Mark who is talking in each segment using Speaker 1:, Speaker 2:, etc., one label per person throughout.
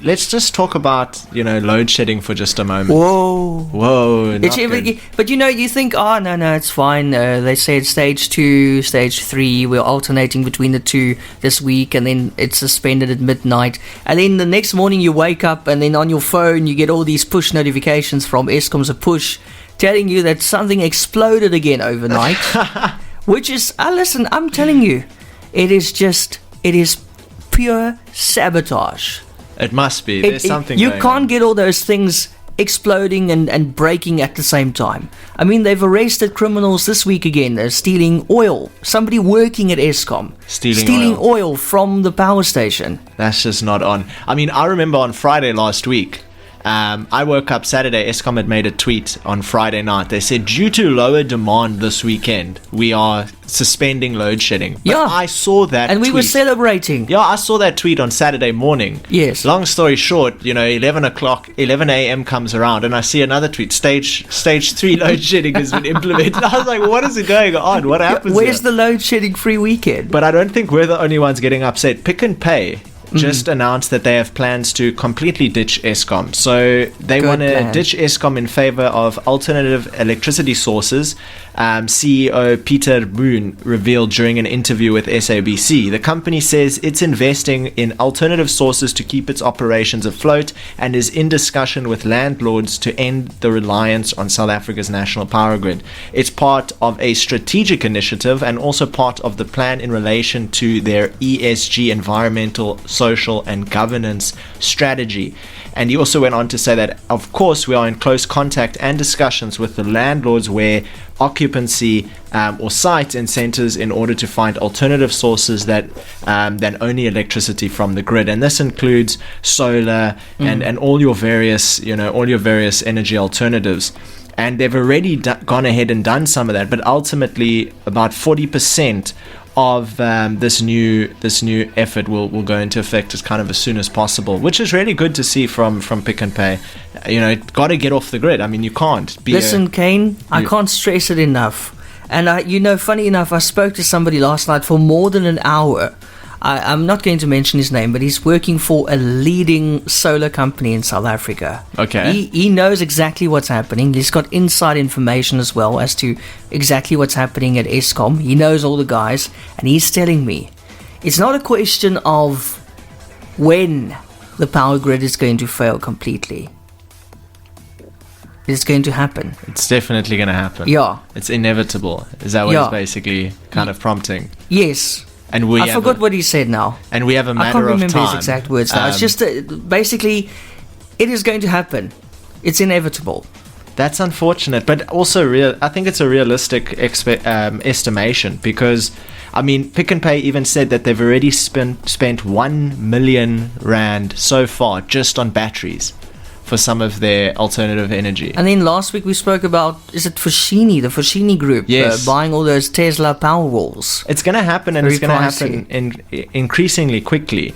Speaker 1: Let's just talk about, load shedding for just a moment.
Speaker 2: Whoa.
Speaker 1: Not good.
Speaker 2: But you think, oh, no, it's fine. They said stage 2, stage 3, we're alternating between the two this week, and then it's suspended at midnight. And then the next morning you wake up, and then on your phone you get all these push notifications from Eskom's push telling you that something exploded again overnight. Which is, listen, I'm telling you, it is pure sabotage.
Speaker 1: It must be. There's something
Speaker 2: you
Speaker 1: going
Speaker 2: can't
Speaker 1: on.
Speaker 2: get all those things exploding and breaking at the same time. I mean, they've arrested criminals this week again. They're stealing oil. Somebody working at Eskom. Stealing oil from the power station.
Speaker 1: That's just not on. I mean, I remember on Friday last week, I woke up Saturday, Eskom had made a tweet on Friday night. They said, due to lower demand this weekend, we are suspending load shedding. But
Speaker 2: yeah.
Speaker 1: I saw that
Speaker 2: and we
Speaker 1: tweet.
Speaker 2: were celebrating.
Speaker 1: Yeah, I saw that tweet on Saturday morning.
Speaker 2: Yes.
Speaker 1: Long story short, 11 a.m. comes around and I see another tweet. Stage 3 load shedding has been implemented. I was like, what is it going on? What happens
Speaker 2: Where's
Speaker 1: here?
Speaker 2: the load shedding free weekend?
Speaker 1: But I don't think we're the only ones getting upset. Pick n Pay just announced that they have plans to completely ditch Eskom. So they want to ditch Eskom in favor of alternative electricity sources. CEO Peter Boone revealed during an interview with SABC. The company says it's investing in alternative sources to keep its operations afloat and is in discussion with landlords to end the reliance on South Africa's national power grid. It's part of a strategic initiative and also part of the plan in relation to their ESG, environmental, social and governance strategy. And he also went on to say that, of course, we are in close contact and discussions with the landlords where occupancy or site incentives in order to find alternative sources than only electricity from the grid. And this includes solar and all your various energy alternatives. And they've already gone ahead and done some of that, but ultimately about 40% of this new effort will go into effect as soon as possible, which is really good to see from Pick n Pay. Got to get off the grid. I mean, you can't be.
Speaker 2: Listen, Kaine, I can't stress it enough. And funny enough, I spoke to somebody last night for more than an hour. I'm not going to mention his name, but he's working for a leading solar company in South Africa.
Speaker 1: Okay.
Speaker 2: He knows exactly what's happening. He's got inside information as well as to exactly what's happening at Eskom. He knows all the guys, and he's telling me it's not a question of when the power grid is going to fail completely. It's going to happen.
Speaker 1: It's definitely going to happen.
Speaker 2: Yeah.
Speaker 1: It's inevitable. Is that what he's basically kind of prompting?
Speaker 2: Yes.
Speaker 1: And
Speaker 2: I forgot what he said now.
Speaker 1: And we have a matter of time.
Speaker 2: I can't remember his exact words now. It's just basically, it is going to happen. It's inevitable.
Speaker 1: That's unfortunate, but also I think it's a realistic estimation because, I mean, Pick n Pay even said that they've already spent 1 million rand so far just on batteries for some of their alternative energy.
Speaker 2: And then last week we spoke about, is it the Foschini group,
Speaker 1: yes,
Speaker 2: buying all those Tesla Powerwalls.
Speaker 1: It's going to happen, and it's going to happen increasingly quickly,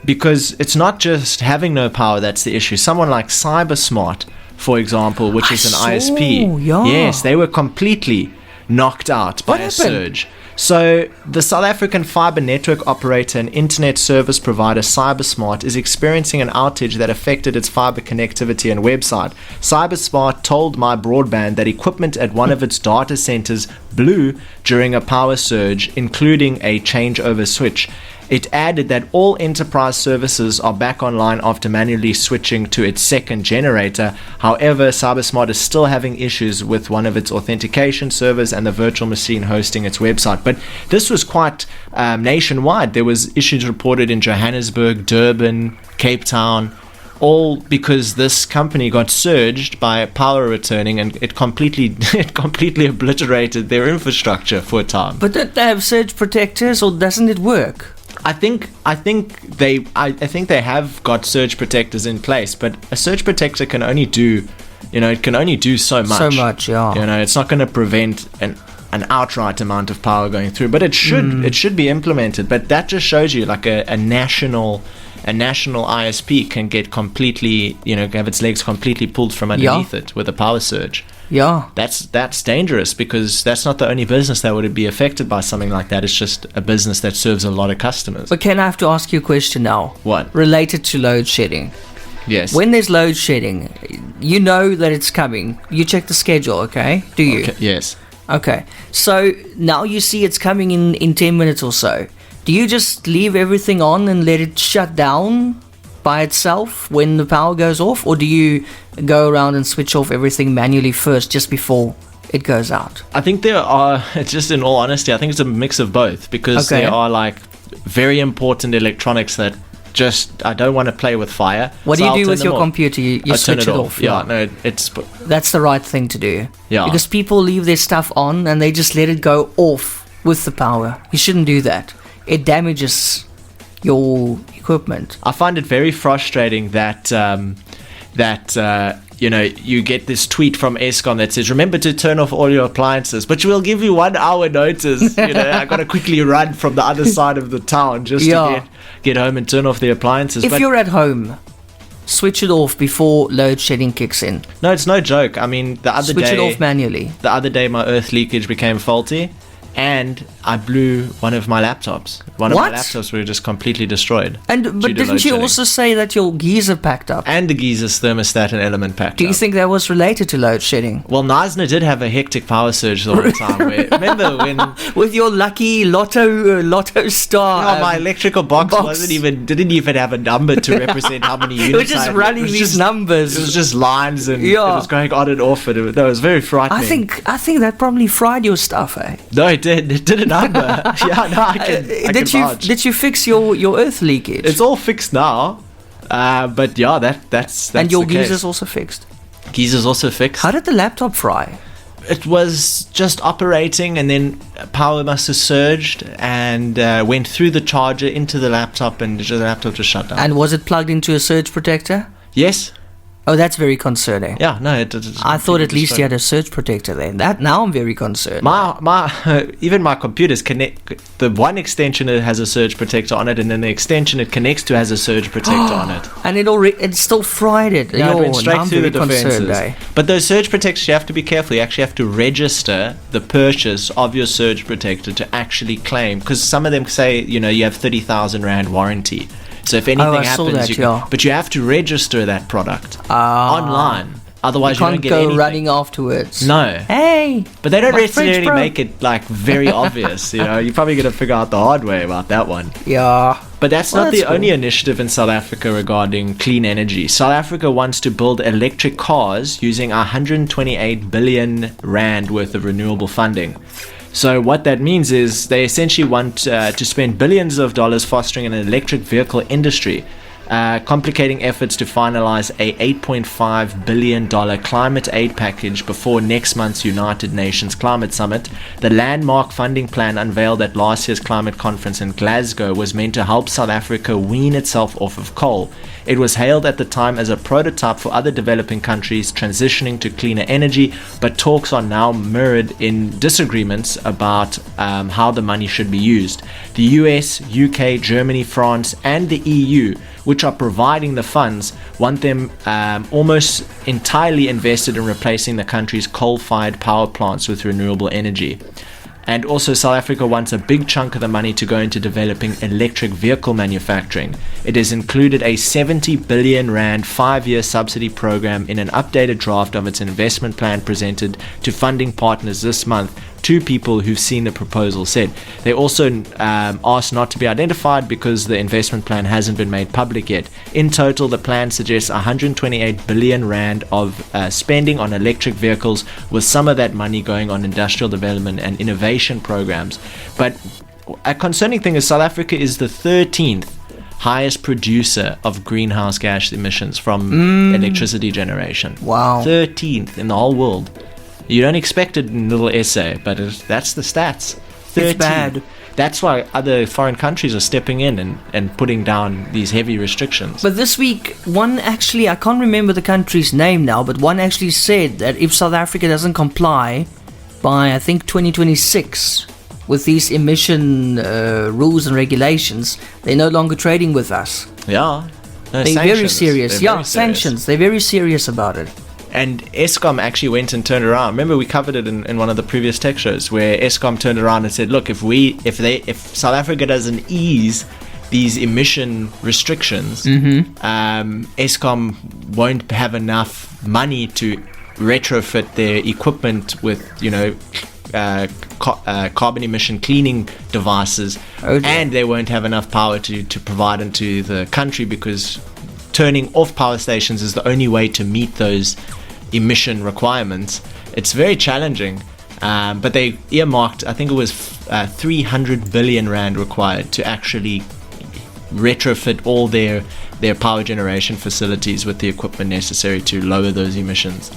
Speaker 1: because it's not just having no power that's the issue. Someone like CyberSmart, for example, which is an ISP, yes, they were completely knocked out by a surge. So the South African fiber network operator and internet service provider CyberSmart is experiencing an outage that affected its fiber connectivity and website. CyberSmart told My Broadband that equipment at one of its data centers blew during a power surge, including a changeover switch. It added that all enterprise services are back online after manually switching to its second generator. However, CyberSmart is still having issues with one of its authentication servers and the virtual machine hosting its website. But this was quite nationwide. There was issues reported in Johannesburg, Durban, Cape Town, all because this company got surged by power returning, and it completely obliterated their infrastructure for a time.
Speaker 2: But don't they have surge protectors, or doesn't it work?
Speaker 1: I think they have got surge protectors in place, but a surge protector can only do, it can only do so much.
Speaker 2: So much, yeah.
Speaker 1: It's not going to prevent an outright amount of power going through, but it should be implemented. But that just shows you like a national a national ISP can get completely, have its legs completely pulled from underneath it with a power surge.
Speaker 2: Yeah.
Speaker 1: That's dangerous, because that's not the only business that would be affected by something like that. It's just a business that serves a lot of customers.
Speaker 2: But Ken, I have to ask you a question now.
Speaker 1: What?
Speaker 2: Related to load shedding.
Speaker 1: Yes.
Speaker 2: When there's load shedding, you know that it's coming. You check the schedule, okay? Do you?
Speaker 1: Okay. Yes.
Speaker 2: Okay. So now you see it's coming in 10 minutes or so. Do you just leave everything on and let it shut down by itself when the power goes off, or do you go around and switch off everything manually first just before it goes out?
Speaker 1: I think there are, just in all honesty, I think it's a mix of both, because there are like very important electronics that just, I don't want to play with fire.
Speaker 2: What do you do with your computer? You switch it off.
Speaker 1: Yeah, no,
Speaker 2: that's the right thing to do.
Speaker 1: Yeah.
Speaker 2: Because people leave their stuff on and they just let it go off with the power. You shouldn't do that. It damages your equipment.
Speaker 1: I find it very frustrating that you get this tweet from Eskom that says, remember to turn off all your appliances, but we'll give you 1 hour notice. I got to quickly run from the other side of the town just to get home and turn off the appliances.
Speaker 2: If you're at home, switch it off before load shedding kicks in.
Speaker 1: No, it's no joke. I mean,
Speaker 2: switch it off manually.
Speaker 1: The other day, my earth leakage became faulty, and I blew one of my laptops. One of my laptops were just completely destroyed.
Speaker 2: But didn't you also say that your geyser packed up?
Speaker 1: And the geyser's thermostat and element packed up.
Speaker 2: Do you think that was related to load shedding?
Speaker 1: Well, Knysna did have a hectic power surge all the time. Remember when...
Speaker 2: With your lucky lotto star.
Speaker 1: No, my electrical box didn't even have a number to represent how many units.
Speaker 2: It was just running these numbers.
Speaker 1: It was just lines, and it was going on and off. And it was very frightening.
Speaker 2: I think that probably fried your stuff, eh?
Speaker 1: No, it did. It did a number. Yeah, no, I can vouch.
Speaker 2: Did you fix your earth leakage?
Speaker 1: It's all fixed now. But yeah, that's
Speaker 2: and your
Speaker 1: the case.
Speaker 2: geezer's also fixed.
Speaker 1: Geezer's also fixed.
Speaker 2: How did the laptop fry?
Speaker 1: It was just operating, and then power must have surged and went through the charger into the laptop, and the laptop just shut down.
Speaker 2: And was it plugged into a surge protector?
Speaker 1: Yes.
Speaker 2: Oh, that's very concerning.
Speaker 1: Yeah, no,
Speaker 2: I thought at least you had a surge protector then. Now I'm very concerned.
Speaker 1: Even my computers connect. The one extension, it has a surge protector on it, and then the extension it connects to has a surge protector on it.
Speaker 2: And it still fried it.
Speaker 1: Yeah, it went straight through the defenses. But those surge protectors, you have to be careful. You actually have to register the purchase of your surge protector to actually claim, because some of them say you have 30,000 Rand warranty. So if anything happens, but you have to register that product online. Otherwise, you don't get anything.
Speaker 2: You can't go running afterwards.
Speaker 1: No.
Speaker 2: Hey.
Speaker 1: But they don't necessarily make it like very obvious. You're probably going to figure out the hard way about that one.
Speaker 2: Yeah.
Speaker 1: But that's not the only initiative in South Africa regarding clean energy. South Africa wants to build electric cars using 128 billion Rand worth of renewable funding. So what that means is they essentially want to spend billions of dollars fostering an electric vehicle industry, complicating efforts to finalize a $8.5 billion climate aid package before next month's United Nations Climate Summit. The landmark funding plan unveiled at last year's climate conference in Glasgow was meant to help South Africa wean itself off of coal. It was hailed at the time as a prototype for other developing countries transitioning to cleaner energy, but talks are now mirrored in disagreements about how the money should be used. The US, UK, Germany, France, and the EU, which are providing the funds, want them almost entirely invested in replacing the country's coal-fired power plants with renewable energy. And also South Africa wants a big chunk of the money to go into developing electric vehicle manufacturing. It has included a 70 billion Rand 5-year subsidy program in an updated draft of its investment plan presented to funding partners this month. Two people who've seen the proposal said. They also asked not to be identified because the investment plan hasn't been made public yet. In total, the plan suggests 128 billion Rand of spending on electric vehicles, with some of that money going on industrial development and innovation programs. But a concerning thing is South Africa is the 13th highest producer of greenhouse gas emissions from electricity generation.
Speaker 2: Wow.
Speaker 1: 13th in the whole world. You don't expect it in a little essay, but that's the stats. 13.
Speaker 2: It's bad.
Speaker 1: That's why other foreign countries are stepping in and putting down these heavy restrictions.
Speaker 2: But this week, I can't remember the country's name now, but one actually said that if South Africa doesn't comply by, I think, 2026 with these emission rules and regulations, they're no longer trading with us.
Speaker 1: Yeah. No,
Speaker 2: They're very serious.
Speaker 1: They're
Speaker 2: Yeah,
Speaker 1: very serious.
Speaker 2: sanctions. They're very serious about it.
Speaker 1: And Eskom actually went and turned around. Remember, we covered it in one of the previous tech shows, where Eskom turned around and said, "Look, if South Africa doesn't ease these emission restrictions, Eskom won't have enough money to retrofit their equipment with, carbon emission cleaning devices, and they won't have enough power to provide into the country, because turning off power stations is the only way to meet those emission requirements." It's very challenging, but they earmarked, I think it was 300 billion rand required to actually retrofit all their power generation facilities with the equipment necessary to lower those emissions.